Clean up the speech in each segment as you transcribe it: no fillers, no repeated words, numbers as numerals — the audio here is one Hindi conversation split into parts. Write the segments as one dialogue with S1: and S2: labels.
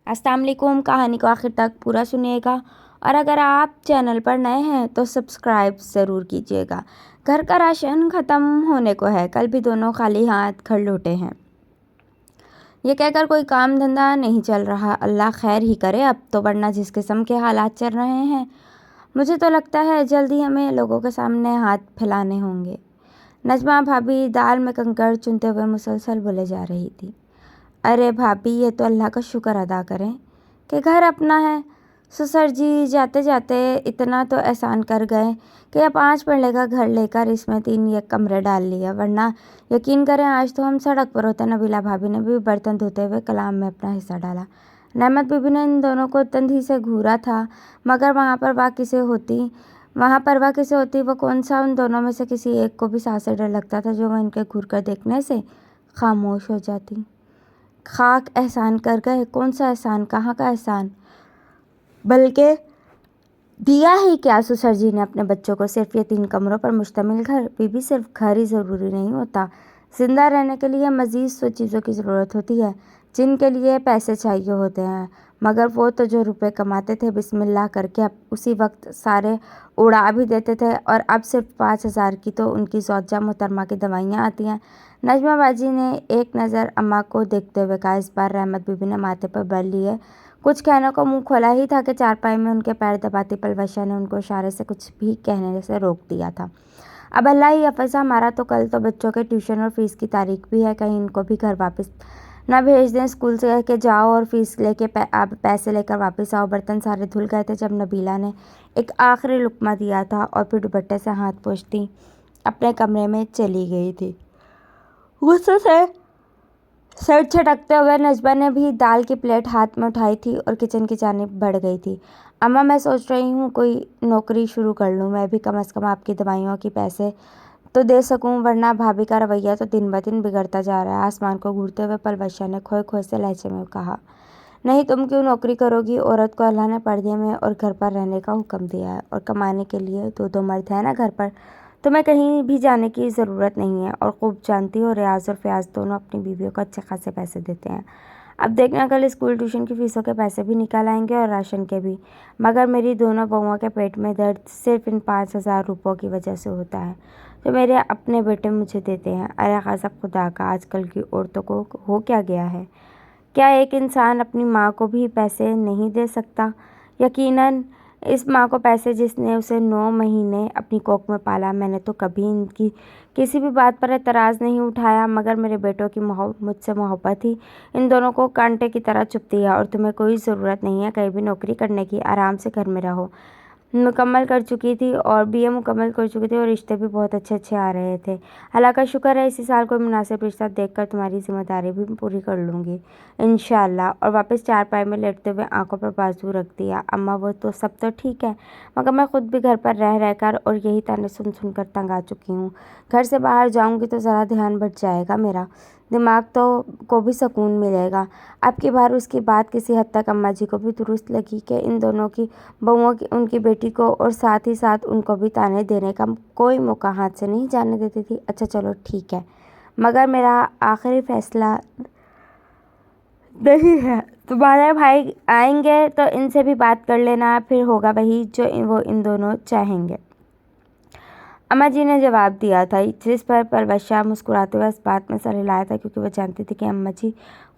S1: अस्सलाम वालेकुम। कहानी को आखिर तक पूरा सुनिएगा और अगर आप चैनल पर नए हैं तो सब्सक्राइब ज़रूर कीजिएगा। घर का राशन ख़त्म होने को है, कल भी दोनों खाली हाथ घर लौटे हैं। ये कहकर कोई काम धंधा नहीं चल रहा। अल्लाह खैर ही करे अब तो, वरना जिस किस्म के हालात चल रहे हैं मुझे तो लगता है जल्दी हमें लोगों के सामने हाथ फैलाने होंगे। नजमा भाभी दाल में कंकड़ चुनते हुए मुसलसल बोले जा रही थी। अरे भाभी, ये तो अल्लाह का शुक्र अदा करें कि घर अपना है। ससुर जी जाते जाते इतना तो एहसान कर गए कि अब 5 पल्ले का घर लेकर इसमें 3 एक कमरे डाल लिए, वरना यकीन करें आज तो हम सड़क पर होते। नबीला भाभी ने भी बर्तन धोते हुए कलाम में अपना हिस्सा डाला। रहमत बीबी ने इन दोनों को तंधी से घूरा था, मगर वहाँ परवाह किसे होती वो कौन सा उन दोनों में से किसी एक को भी सांस से डर लगता था जो वह इनके घूर कर देखने से खामोश हो जाती। खाक एहसान कर गए। कौन सा एहसान, कहाँ का एहसान, बल्कि दिया ही क्या। ससुर जी ने अपने बच्चों को सिर्फ ये 3 कमरों पर मुश्तमिल घर। बीबी, सिर्फ घर ही ज़रूरी नहीं होता, जिंदा रहने के लिए मज़ीद 100 चीज़ों की ज़रूरत होती है जिनके लिए पैसे चाहिए होते हैं। मगर वो तो जो रुपए कमाते थे बिस्मिल्लाह करके अब उसी वक्त सारे उड़ा भी देते थे, और अब सिर्फ 5,000 की तो उनकी ज़ौजा मोहतरमा की दवाइयाँ आती हैं। नजमा बाजी ने एक नज़र अम्मा को देखते हुए कहा। इस बार रहमत बीबी ने माथे पर बल लिए कुछ कहने को मुंह खोला ही था कि चारपाई में उनके पैर दबाती पलवशा ने उनको इशारे से कुछ भी कहने से रोक दिया था। अब अल्लाह ही हफ़्ज़, हमारा तो कल तो बच्चों के ट्यूशन और फीस की तारीख भी है, कहीं इनको भी घर वापस ना भेज दें। स्कूल से कह के जाओ और फीस लेके आप पैसे लेकर वापस आओ। बर्तन सारे धुल गए थे जब नबीला ने एक आखिरी लुकमा दिया था और फिर दुपट्टे से हाथ पोंछती अपने कमरे में चली गई थी। गुस्से से सर झटकते हुए नजमा ने भी दाल की प्लेट हाथ में उठाई थी और किचन की जानिब बढ़ गई थी। अम्मा, मैं सोच रही हूँ कोई नौकरी शुरू कर लूँ, मैं भी कम से कम आपकी दवाइयों की पैसे तो दे सकूँ, वरना भाभी का रवैया तो दिन ब दिन बिगड़ता जा रहा है। आसमान को घूरते हुए पलवशा ने खोए खोए से लहजे में कहा। नहीं, तुम क्यों नौकरी करोगी? औरत को अल्लाह ने पर्दे में और घर पर रहने का हुक्म दिया है, और कमाने के लिए 2-2 मर्द है ना घर पर। तुम्हें कहीं भी जाने की ज़रूरत नहीं है, और खूब जानती हो रियाज और फयाज दोनों अपनी बीवियों को अच्छे खासे पैसे देते हैं। अब देखना, कल स्कूल ट्यूशन की फ़ीसों के पैसे भी निकाल आएंगे और राशन के भी। मगर मेरी दोनों बहुओं के पेट में दर्द सिर्फ इन 5,000 रुपयों की वजह से होता है जो मेरे अपने बेटे मुझे देते हैं। अरे गज़ब खुदा का, आजकल की औरतों को हो क्या गया है? क्या एक इंसान अपनी माँ को भी पैसे नहीं दे सकता? यकीनन इस माँ को पैसे जिसने उसे 9 महीने अपनी कोख में पाला। मैंने तो कभी इनकी किसी भी बात पर एतराज़ नहीं उठाया, मगर मेरे बेटों की मुझसे मोहब्बत ही इन दोनों को कांटे की तरह चुभती है। और तुम्हें कोई ज़रूरत नहीं है कहीं भी नौकरी करने की, आराम से घर में रहो। मुकम्मल कर चुकी थी और बीए मुकम्मल कर चुकी थी और रिश्ते भी बहुत अच्छे अच्छे आ रहे थे। अल्लाह का शुक्र है इसी साल कोई मुनासिब रिश्ता देखकर तुम्हारी जिम्मेदारी भी पूरी कर लूँगी इंशाअल्लाह। और वापस चारपाई में लेटते हुए आंखों पर बाजू रख दिया। अम्मा, वो तो सब तो ठीक है, मगर मैं खुद भी घर पर रह रहकर और यही ताने सुन सुनकर तंग आ चुकी हूँ। घर से बाहर जाऊँगी तो ज़रा ध्यान बढ़ जाएगा मेरा, दिमाग तो को भी सुकून मिलेगा। अब की बार उसकी बात किसी हद तक अम्मा जी को भी दुरुस्त लगी कि इन दोनों की बहुओं की उनकी बेटी को और साथ ही साथ उनको भी ताने देने का कोई मौका हाथ से नहीं जाने देती थी। अच्छा चलो ठीक है, मगर मेरा आखिरी फैसला नहीं है। तुम्हारे भाई आएंगे तो इनसे भी बात कर लेना, फिर होगा वही जो वो इन दोनों चाहेंगे। अम्मा जी ने जवाब दिया था, जिस पर परवशा मुस्कुराते हुए इस बात में सर हिलाया था क्योंकि वह जानती थी कि अम्मा जी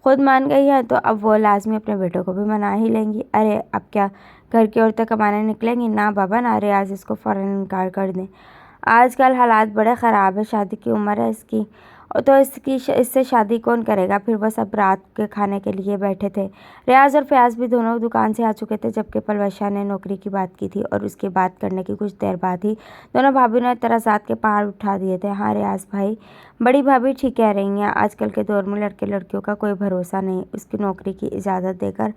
S1: खुद मान गई है तो अब वो लाजमी अपने बेटों को भी मना ही लेंगी। अरे अब क्या घर की औरतें कमाने निकलेंगी? ना बाबा ना, रियाज इसको फ़ौरन इनकार कर दें। आजकल हालात बड़े ख़राब है, शादी की उम्र है इसकी, और तो इससे शादी कौन करेगा? फिर वो सब रात के खाने के लिए बैठे थे। रियाज और फयाज भी दोनों दुकान से आ चुके थे जबकि पलवशा ने नौकरी की बात की थी, और उसकी बात करने की कुछ देर बाद ही दोनों भाभी ने एतराज़ात के पहाड़ उठा दिए थे। हाँ रियाज भाई, बड़ी भाभी ठीक कह रही हैं, आजकल के दौर में लड़के लड़कियों का कोई भरोसा नहीं। उसकी नौकरी की इजाज़त देकर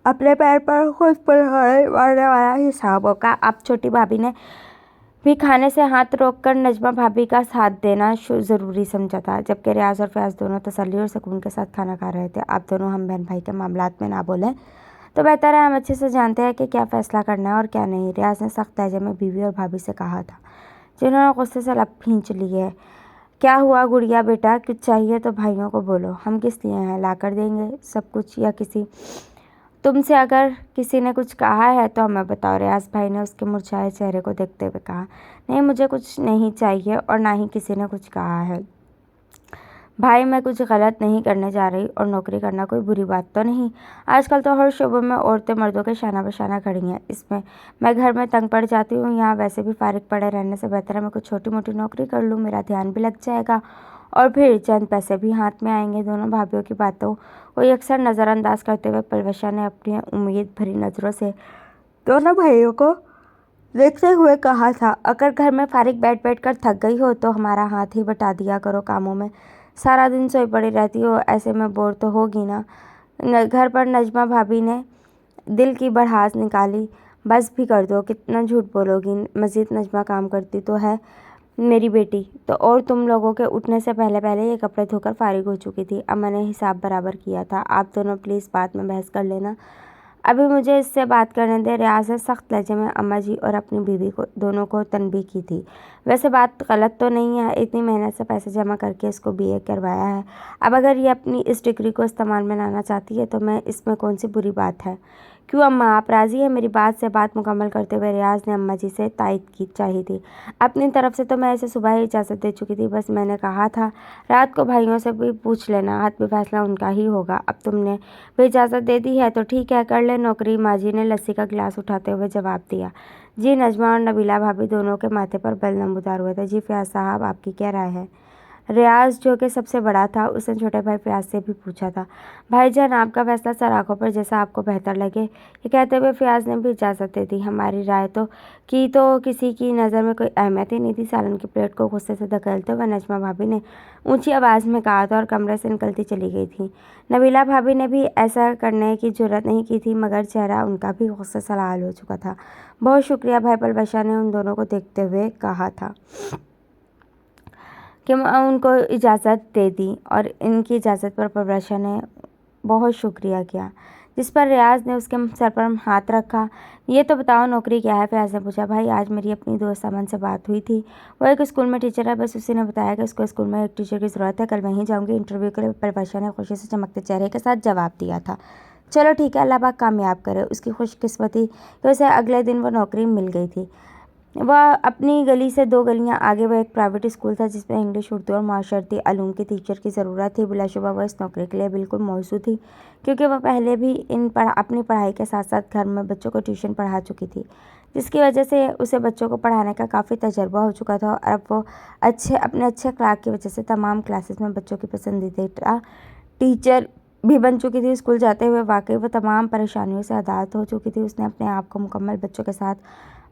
S1: अपने पैर पर खुद पलड़े मारने वाला हिसाब होगा। अब छोटी भाभी ने भी खाने से हाथ रोककर नजमा भाभी का साथ देना ज़रूरी समझा था, जबकि रियाज और फयाज दोनों तसल्ली और सुकून के साथ खाना खा रहे थे। आप दोनों हम बहन भाई के मामलात में ना बोलें तो बेहतर है, हम अच्छे से जानते हैं कि क्या फ़ैसला करना है और क्या नहीं, रियाज ने सख्त लहजे में बीवी और भाभी से कहा था, जिन्होंने गुस्से से लब खींच ली है। क्या हुआ गुड़िया बेटा, कुछ चाहिए तो भाइयों को बोलो, हम किस लिए हैं, ला कर देंगे सब कुछ, या किसी तुमसे अगर किसी ने कुछ कहा है तो हमें बताओ। रियाज भाई ने उसके मुरझाए चेहरे को देखते हुए कहा। नहीं, मुझे कुछ नहीं चाहिए और ना ही किसी ने कुछ कहा है। भाई, मैं कुछ गलत नहीं करने जा रही और नौकरी करना कोई बुरी बात तो नहीं। आजकल तो हर शोबे में औरतें मर्दों के शाना बशाना खड़ी हैं। इसमें मैं घर में तंग पड़ जाती हूँ। यहाँ वैसे भी फारिग पड़े रहने से बेहतर है मैं कुछ छोटी मोटी नौकरी कर लूँ। मेरा ध्यान भी लग जाएगा और फिर चंद पैसे भी हाथ में आएंगे। दोनों भाभीियों की बातों को अक्सर नज़रअंदाज करते हुए पलवशा ने अपनी उम्मीद भरी नज़रों से दोनों भाइयों को देखते हुए कहा था, अगर घर में फारिग बैठ बैठ कर थक गई हो तो हमारा हाथ ही बटा दिया करो कामों में। सारा दिन सोई पड़ी रहती हो, ऐसे में बोर तो होगी ना। घर पर नजमा भाभी ने दिल की भड़ास निकाली। बस भी कर दो, कितना झूठ बोलोगी। मजीद नजमा काम करती तो है मेरी बेटी तो, और तुम लोगों के उठने से पहले पहले ये कपड़े धोकर फारिग हो चुकी थी। अम्मा ने हिसाब बराबर किया था। आप दोनों प्लीज़ बाद में बहस कर लेना, अभी मुझे इससे बात करने दे। रियाज ने सख्त लहजे में अम्मा जी और अपनी बीवी को दोनों को तनबीह की थी। वैसे बात गलत तो नहीं है, इतनी मेहनत से पैसे जमा करके इसको बीए करवाया है। अब अगर ये अपनी इस डिग्री को इस्तेमाल में लाना चाहती है तो मैं इसमें कौन सी बुरी बात है। क्यों अम्मा, आप राज़ी हैं मेरी बात से? बात मुकम्मल करते हुए रियाज ने अम्मा जी से तायद की चाहिए थी। अपनी तरफ से तो मैं इसे सुबह ही इजाज़त दे चुकी थी। बस मैंने कहा था रात को भाइयों से भी पूछ लेना, हाथ भी फैसला उनका ही होगा। अब तुमने भी इजाज़त दे दी है तो ठीक है, कर ले नौकरी। माजी ने लस्सी का गिलास उठाते हुए जवाब दिया। जी। नजमा और नबीला भाभी दोनों के माथे पर बल नमूदार हुए थे। जी फयाज साहब, आपकी क्या राय है? रियाज जो कि सबसे बड़ा था उसने छोटे भाई फयाज से भी पूछा था। भाईजान, आपका फैसला सर आंखों पर, जैसा आपको बेहतर लगे। ये कहते हुए फयाज ने भी इजाज़त दे दी। हमारी राय तो किसी की नज़र में कोई अहमियत ही नहीं थी। सालन की प्लेट को गुस्से से धकेलते हुए नजमा भाभी ने ऊंची आवाज़ में कहा था और कमरे से निकलती चली गई थी। नबीला भाभी ने भी ऐसा करने की जुर्रत नहीं की थी, मगर चेहरा उनका भी गुस्से से लाल हो चुका था। बहुत शुक्रिया भाई, पलवशा ने उन दोनों को देखते हुए कहा था कि उनको इजाज़त दे दी और इनकी इजाज़त पर पलवशा ने बहुत शुक्रिया किया, जिस पर रियाज ने उसके सर पर हाथ रखा। ये तो बताओ नौकरी क्या है? फयाज ने पूछा। भाई, आज मेरी अपनी दोस्त अमन से बात हुई थी। वो एक स्कूल में टीचर है। बस उसी ने बताया कि उसको स्कूल में एक टीचर की ज़रूरत है। कल वहीं जाऊंगी इंटरव्यू के लिए। पलवशा ने खुशी से चमकते चेहरे के साथ जवाब दिया था। चलो ठीक है, अल्लाह पाक कामयाब करे। उसकी खुशकिस्मती कि उसे अगले दिन वो नौकरी मिल गई थी। वह अपनी गली से 2 गलियां आगे वह एक प्राइवेट स्कूल था जिसमें इंग्लिश, उर्दू और माशरती अलूम की टीचर की ज़रूरत थी। बिलाशुबा वह इस नौकरी के लिए बिल्कुल मौजूद थी, क्योंकि वह पहले भी अपनी पढ़ाई के साथ साथ घर में बच्चों को ट्यूशन पढ़ा चुकी थी, जिसकी वजह से उसे बच्चों को पढ़ाने का काफ़ी तजर्बा हो चुका था। और अब वो अपने अच्छे अखलाक की वजह से तमाम क्लासेस में बच्चों की पसंदीदा टीचर भी बन चुकी थी। स्कूल जाते हुए वाकई वो तमाम परेशानियों से आज़ाद हो चुकी थी। उसने अपने आप को मुकम्मल बच्चों के साथ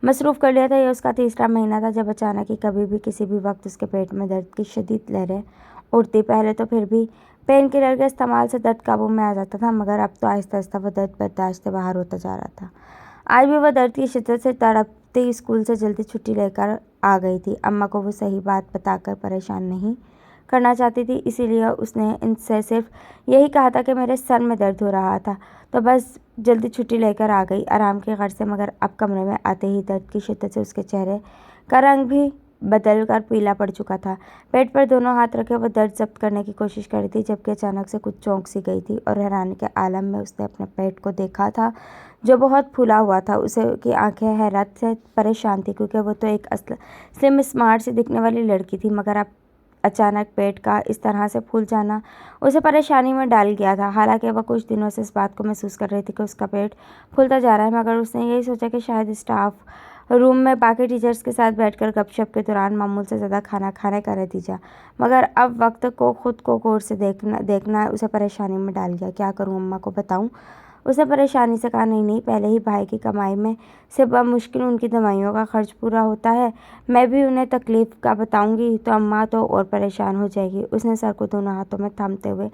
S1: मसरूफ़ कर लिया था। यह उसका तीसरा महीना था जब अचानक ही कभी भी किसी भी वक्त उसके पेट में दर्द की शदीद लहरें उठती। पहले तो फिर भी पेन किलर के इस्तेमाल से दर्द काबू में आ जाता था, मगर अब तो आहिस्ता आहिस्ता वह दर्द बर्दाश्त से बाहर होता जा रहा था। आज भी वह दर्द की शिद्दत से तड़पती स्कूल से जल्दी छुट्टी लेकर आ गई थी। अम्मा को वो सही बात बताकर परेशान नहीं करना चाहती थी, इसीलिए उसने इनसे सिर्फ यही कहा था कि मेरे सर में दर्द हो रहा था, तो बस जल्दी छुट्टी लेकर आ गई आराम की गर्ज से। मगर अब कमरे में आते ही दर्द की शिद्दत से उसके चेहरे का रंग भी बदल कर पीला पड़ चुका था। पेट पर दोनों हाथ रखे वह दर्द जब्त करने की कोशिश कर रही थी, जबकि अचानक से कुछ चौंक सी गई थी और हैरानी के आलम में उसने अपने पेट को देखा था जो बहुत फूला हुआ था। उसे की आंखें हैरत से परेशान थी, क्योंकि वो तो एक स्लिम स्मार्ट सी दिखने वाली लड़की थी, मगर अब अचानक पेट का इस तरह से फूल जाना उसे परेशानी में डाल गया था। हालांकि वह कुछ दिनों से इस बात को महसूस कर रही थी कि उसका पेट फूलता जा रहा है, मगर उसने यही सोचा कि शायद स्टाफ रूम में बाकी टीचर्स के साथ बैठकर गपशप के दौरान मामूल से ज़्यादा खाना खाने का नतीजा। मगर अब वक्त को खुद को गौर से देखना उसे परेशानी में डाल गया। क्या करूं, अम्मा को बताऊं? उसने परेशानी से कहा। नहीं नहीं, पहले ही भाई की कमाई में से मुश्किल उनकी दवाइयों का खर्च पूरा होता है। मैं भी उन्हें तकलीफ़ का बताऊंगी तो अम्मा तो और परेशान हो जाएगी। उसने सर को दोनों हाथों में थामते हुए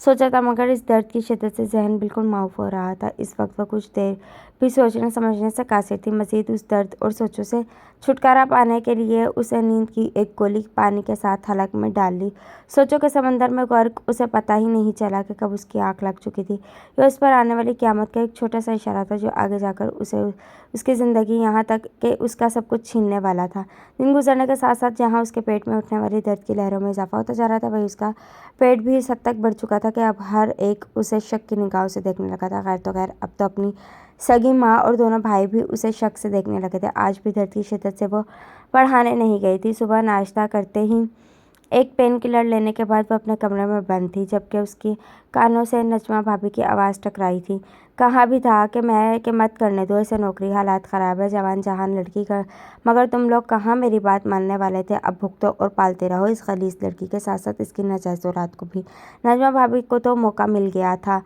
S1: सोचा था, मगर इस दर्द की शिद्दत से जहन बिल्कुल माऊफ हो रहा था। इस वक्त वह कुछ देर भी सोचने समझने से कासिर थी। मज़ीद उस दर्द और सोचों से छुटकारा पाने के लिए उसे नींद की एक गोली पानी के साथ हलक में डाल ली। सोचों के समंदर में गर्क उसे पता ही नहीं चला कि कब उसकी आँख लग चुकी थी। यह उस पर आने वाली क़यामत का एक छोटा सा इशारा था, जो आगे जाकर उसे उसकी ज़िंदगी, यहाँ तक कि उसका सब कुछ छीनने वाला था। दिन गुजरने के साथ साथ जहाँ उसके पेट में उठने वाली दर्द की लहरों में इजाफा होता जा रहा था, वही उसका पेट भी इस हद तक बढ़ चुका था कि अब हर एक उसे शक की निगाहों से देखने लगा था। खैर तो खैर, अब तो अपनी सगी माँ और दोनों भाई भी उसे शक से देखने लगे थे। आज भी दर्द की शिद्दत से वो पढ़ाने नहीं गई थी। सुबह नाश्ता करते ही एक पेन किलर लेने के बाद वो अपने कमरे में बंद थी, जबकि उसकी कानों से नजमा भाभी की आवाज़ टकराई थी। कहा भी था कि मत करने दो इसे नौकरी, हालात ख़राब है, जवान जहान लड़की का, मगर तुम लोग कहाँ मेरी बात मानने वाले थे। अब भुगतो और पालते रहो इस खलीस लड़की के साथ साथ इसकी नाजायज़ औलाद को भी। नजमा भाभी को तो मौका मिल गया था।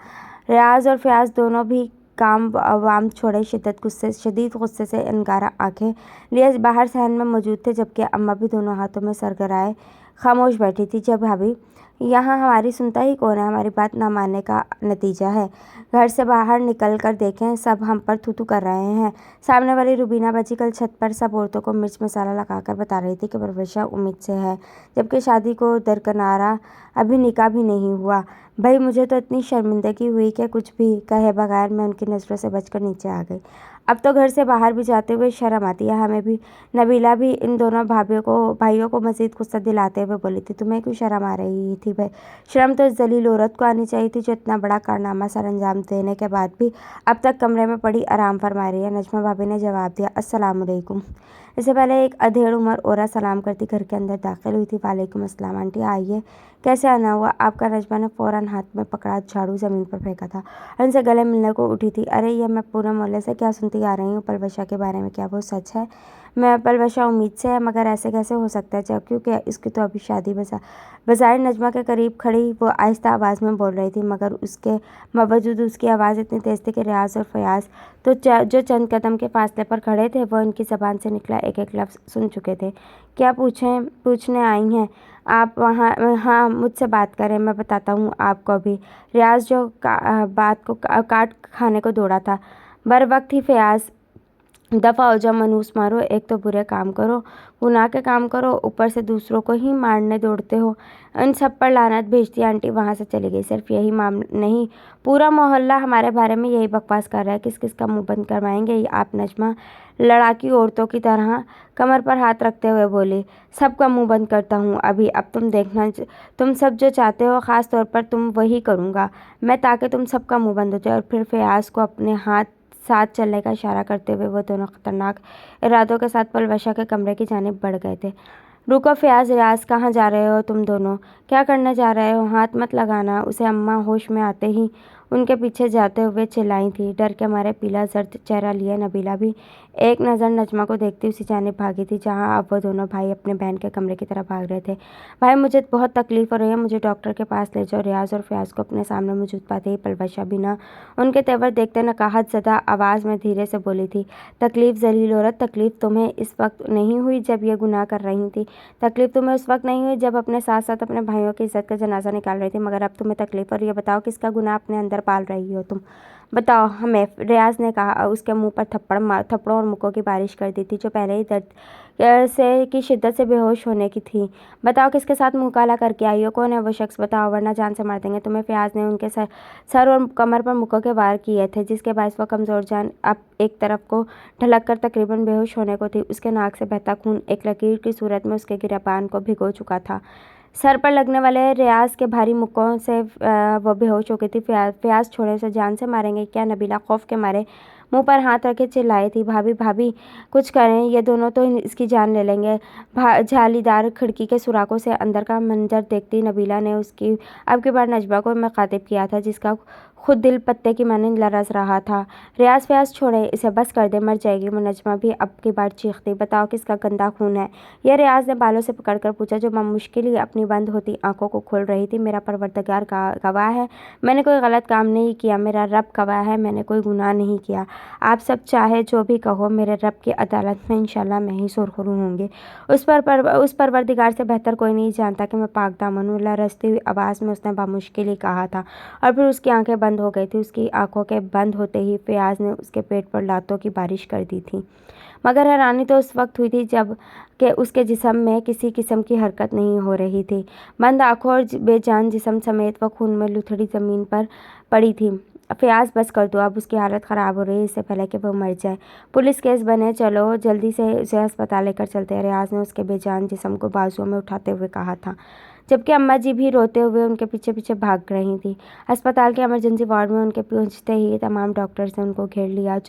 S1: रियाज और फयाज दोनों भी काम वाम छोड़े शदीद गुस्से से अंगारा आंखें लिए बाहर सहन में मौजूद थे, जबकि अम्मा भी दोनों हाथों में सरगराए खामोश बैठी थी। जब भाभी, यहाँ हमारी सुनता ही कौन है, हमारी बात ना मानने का नतीजा है। घर से बाहर निकल कर देखें, सब हम पर थू थू कर रहे हैं। सामने वाली रुबीना बची कल छत पर सब औरतों को मिर्च मसाला लगाकर बता रही थी कि परवरिश उम्मीद से है, जबकि शादी को दरकिनारा अभी निकाह भी नहीं हुआ। भाई मुझे तो इतनी शर्मिंदगी हुई कि कुछ भी कहे बगैर मैं उनकी नज़रों से बचकर नीचे आ गई। अब तो घर से बाहर भी जाते हुए शर्म आती है हमें भी। नबीला भी इन दोनों भाइयों को मज़ीद गुस्सा दिलाते हुए बोली थी, तुम्हें क्यों शर्म आ रही थी भाई? शर्म तो इस जलील औरत को आनी चाहिए थी जो इतना बड़ा कारनामा सर अंजाम देने के बाद भी अब तक कमरे में पड़ी आराम फरमा रही है। नजमा भाभी ने जवाब दिया, अस्सलाम वालेकुम। इससे पहले एक अधेड़ उम्र औरत सलाम करती घर के अंदर दाखिल हुई थी। वालेकुम अस्सलाम आंटी, आइए, कैसे आना हुआ आपका? नजमा ने फ़ौरन हाथ में पकड़ा झाड़ू ज़मीन पर फेंका था। उनसे गले मिलने को उठी थी। अरे ये मैं पूरे मोहल्ले से क्या सुनती आ रही हूँ पलवशा के बारे में, क्या वो सच है? मैं पलवशा उम्मीद से है, मगर ऐसे कैसे हो सकता है जब, क्योंकि इसकी तो अभी शादी बज़ाहिर नजमा के करीब खड़ी वो आहिस्ता आवाज़ में बोल रही थी, मगर उसके बावजूद उसकी आवाज़ इतनी तेज़ थी कि रियाज और फयाज तो जो चंद कदम के फासले पर खड़े थे वो इनकी ज़बान से निकला एक एक लफ्ज़ सुन चुके थे। क्या पूछने आई हैं आप? वहाँ हाँ, मुझसे बात करें, मैं बताता हूँ आपको अभी। रियाज जो बात को काट खाने को दौड़ा था, बर वक्त ही फयाज, दफ़ा हो जाओ मनूस मारो, एक तो बुरे काम करो, गुनाह के काम करो, ऊपर से दूसरों को ही मारने दौड़ते हो। इन सब पर लानत भेजती आंटी वहाँ से चली गई। सिर्फ यही मामला नहीं, पूरा मोहल्ला हमारे बारे में यही बकवास कर रहा है। किस किस का मुंह बंद करवाएंगे आप? नजमा लड़ाकी औरतों की तरह कमर पर हाथ रखते हुए बोली, सबका मुंह बंद करता हूँ अभी। अब तुम देखना, तुम सब जो चाहते हो ख़ास तौर पर तुम वही करूँगा मैं, ताकि तुम सबका मुंह बंद हो जाए। और फिर फयाज को अपने हाथ साथ चलने का इशारा करते हुए वो दोनों खतरनाक इरादों के साथ पलवशा के कमरे की जानिब बढ़ गए थे। रुको फयाज, रियाज, कहाँ जा रहे हो तुम दोनों? क्या करने जा रहे हो? हाथ मत लगाना उसे, अम्मा होश में आते ही उनके पीछे जाते हुए चिल्लाई थी। डर के मारे पीला जर्द चेहरा लिए नबीला भी एक नज़र नजमा को देखती उसी जानिब भागी थी जहाँ अब वो दोनों भाई अपने बहन के कमरे की तरफ भाग रहे थे। भाई मुझे बहुत तकलीफ़ हो रही है, मुझे डॉक्टर के पास ले जाओ। रियाज और फयाज को अपने सामने मौजूद पाते ही पलवशा बिना उनके तेवर देखते नकाहत ज़दा आवाज़ में धीरे से बोली थी, तकलीफ़ जलील औरत, तकलीफ़ तुम्हें इस वक्त नहीं हुई जब ये गुनाह कर रही थी, तकलीफ़ तुम्हें उस वक्त नहीं हुई जब अपने साथ साथ अपने भाइयों की इज्जत का जनाजा निकाल रही थी, मगर अब तुम्हें तकलीफ़। और ये बताओ किसका गुनाह अपने अंदर पाल रही हो तुम? बताओ हमें, रियाज ने कहा। उसके मुंह पर थप्पड़ों और मुक्कों की बारिश कर दी थी, जो पहले ही दर्द से की शिद्दत से बेहोश होने की थी। बताओ किसके साथ मुंह काला करके आई हो? कौन है वो शख्स? बताओ वरना जान से मार देंगे तुम्हें। फयाज ने उनके सर और कमर पर मुक्कों के वार किए थे, जिसके बायस वह कमज़ोर जान अब एक तरफ को ढलक कर तकरीबन बेहोश होने को थी। उसके नाक से बहता खून एक लकीर की सूरत में उसके गिरेबान को भिगो चुका था। सर पर लगने वाले रियाज के भारी मुक्कों से वो बेहोश हो गई थी। फयाज छोड़े उसे, जान से मारेंगे क्या? नबीला खौफ के मारे मुंह पर हाथ रखे चिल्लाई थी। भाभी भाभी कुछ करें, ये दोनों तो इसकी जान ले लेंगे। जालीदार खिड़की के सुराखों से अंदर का मंजर देखती नबीला ने उसकी अब की बार नजमा को मुखातिब किया था, जिसका खुद दिल पत्ते की मानिंद लरज़ रहा था। रियाज फयाज छोड़े इसे, बस कर दे, मर जाएगी वो। नजमा भी अब की बार चीखती, बताओ किसका गंदा खून है? यह रियाज ने बालों से पकड़कर पूछा, जो मुश्किल ही अपनी बंद होती आंखों को खोल रही थी। मेरा परवरदिगार गवाह है, मैंने कोई गलत काम नहीं किया। मेरा रब गवाह है, मैंने कोई गुनाह नहीं किया। आप सब चाहे जो भी कहो, मेरे रब की अदालत में इंशाल्लाह मैं ही सुरखरू होंगी। उस परवरदिगार से बेहतर कोई नहीं जानता कि मैं पाक दामन हूँ, लरज़ती हुई आवाज़ में उसने बामुश्किल ही कहा था। और फिर उसकी आंखें बंद हो गई थी। उसकी आंखों के बंद होते ही फयाज ने उसके पेट पर लातों की बारिश कर दी थी, मगर हैरानी तो उस वक्त हुई थी जब कि उसके जिस्म में किसी किस्म की हरकत नहीं हो रही थी। बंद आंखों और बेजान जिस्म समेत वह खून में लुथड़ी ज़मीन पर पड़ी थी। फयाज बस कर दो, अब उसकी हालत ख़राब हो रही है, इससे पहले कि वो मर जाए। पुलिस केस बने, चलो जल्दी से उसे अस्पताल लेकर चलते हैं। रियाज ने उसके बेजान जिस्म को बाजुओं में उठाते हुए कहा था। जबकि अम्मा जी भी रोते हुए उनके पीछे पीछे भाग रही थी। अस्पताल के इमरजेंसी वार्ड में उनके पहुंचते ही तमाम डॉक्टर्स ने उनको घेर लिया,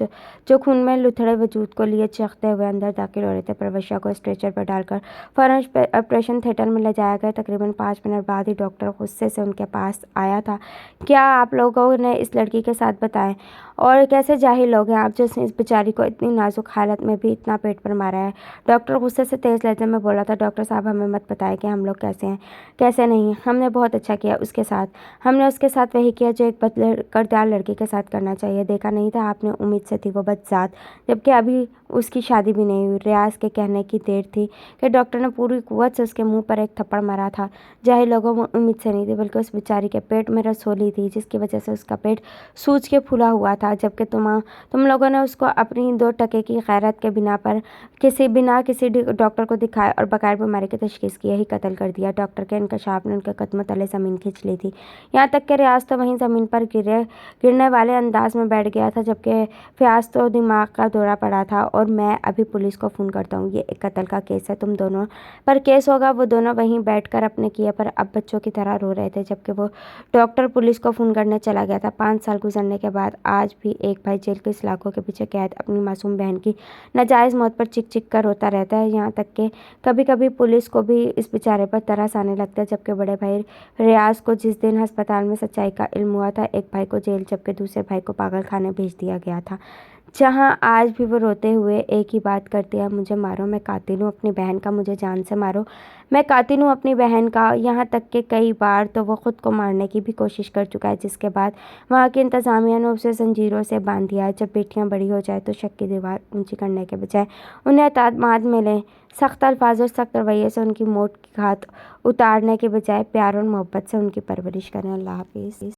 S1: जो खून में लुथड़े वजूद को लिए चीखते हुए अंदर दाखिल हो रहे थे। प्रवश्या को स्ट्रेचर पर डालकर फौरन ऑपरेशन थिएटर में ले जाया गया। तकरीबन 5 मिनट बाद ही डॉक्टर गुस्से से उनके पास आया था। क्या आप लोगों ने इस लड़की के साथ बताएं, और कैसे जाहिल लोग हैं आप जो इस बेचारी को इतनी नाजुक हालत में भी इतना पेट पर मारा है। डॉक्टर गुस्से से तेज लहजे में बोला था, डॉक्टर साहब हमें मत बताएं कि हम लोग कैसे हैं, कैसे नहीं। हमने बहुत अच्छा किया उसके साथ। हमने उसके साथ वही किया जो एक करदार लड़की के साथ करना चाहिए। देखा नहीं था आपने, उम्मीद से थी वो बदजात, जबकि अभी उसकी शादी भी नहीं हुई। रियाज के कहने की देर थी कि डॉक्टर ने पूरी कुव्वत से उसके मुंह पर एक थप्पड़ मारा था। जाहिल लोगों में उम्मीद से नहीं थी, बल्कि उस बेचारी के पेट में रसोली थी, जिसकी वजह से उसका पेट सूज के फूला हुआ था। जबकि तुम लोगों ने उसको अपनी 2 टके की गैरत के बिना पर किसी डॉक्टर को दिखाए और बगैर बीमारी की तशखीस किए ही कत्ल कर दिया। डॉक्टर के इंकशाफ ने उनके कदमों तले ज़मीन खींच ली थी। यहाँ तक कि रियाज तो वहीं ज़मीन पर गिरने वाले अंदाज में बैठ गया था, जबकि फयाज तो दिमाग का दौरा पड़ा था। और मैं अभी पुलिस को फ़ोन करता हूँ, ये एक कत्ल का केस है, तुम दोनों पर केस होगा। वो दोनों वहीं बैठकर अपने किए पर अब बच्चों की तरह रो रहे थे, जबकि वो डॉक्टर पुलिस को फ़ोन करने चला गया था। 5 साल गुजरने के बाद आज भी एक भाई जेल की सलाखों के पीछे कैद अपनी मासूम बहन की नाजायज़ मौत पर चिक चिक कर रोता रहता है। यहाँ तक कि कभी कभी पुलिस को भी इस बेचारे पर तरस आने लगता है। जबकि बड़े भाई रियाज को जिस दिन अस्पताल में सच्चाई का इल्म हुआ था, एक भाई को जेल जबकि दूसरे भाई को पागल खाने भेज दिया गया था, जहाँ आज भी वो रोते हुए एक ही बात करती है, मुझे मारो, मैं कातिल हूँ अपनी बहन का, मुझे जान से मारो, मैं कातिल हूँ अपनी बहन का। यहाँ तक कि कई बार तो वो ख़ुद को मारने की भी कोशिश कर चुका है, जिसके बाद वहाँ की इंतज़ामिया ने उसे जंजीरों से बांध दिया है। जब बेटियाँ बड़ी हो जाए तो शक की दीवार ऊंची करने के बजाय उन्हें एतमाद मिले, सख्त अल्फाज और सख्त रवैये से उनकी मौत की घात उतारने के बजाय प्यार और मोहब्बत से उनकी परवरिश करें। अल्लाह हाफिज़।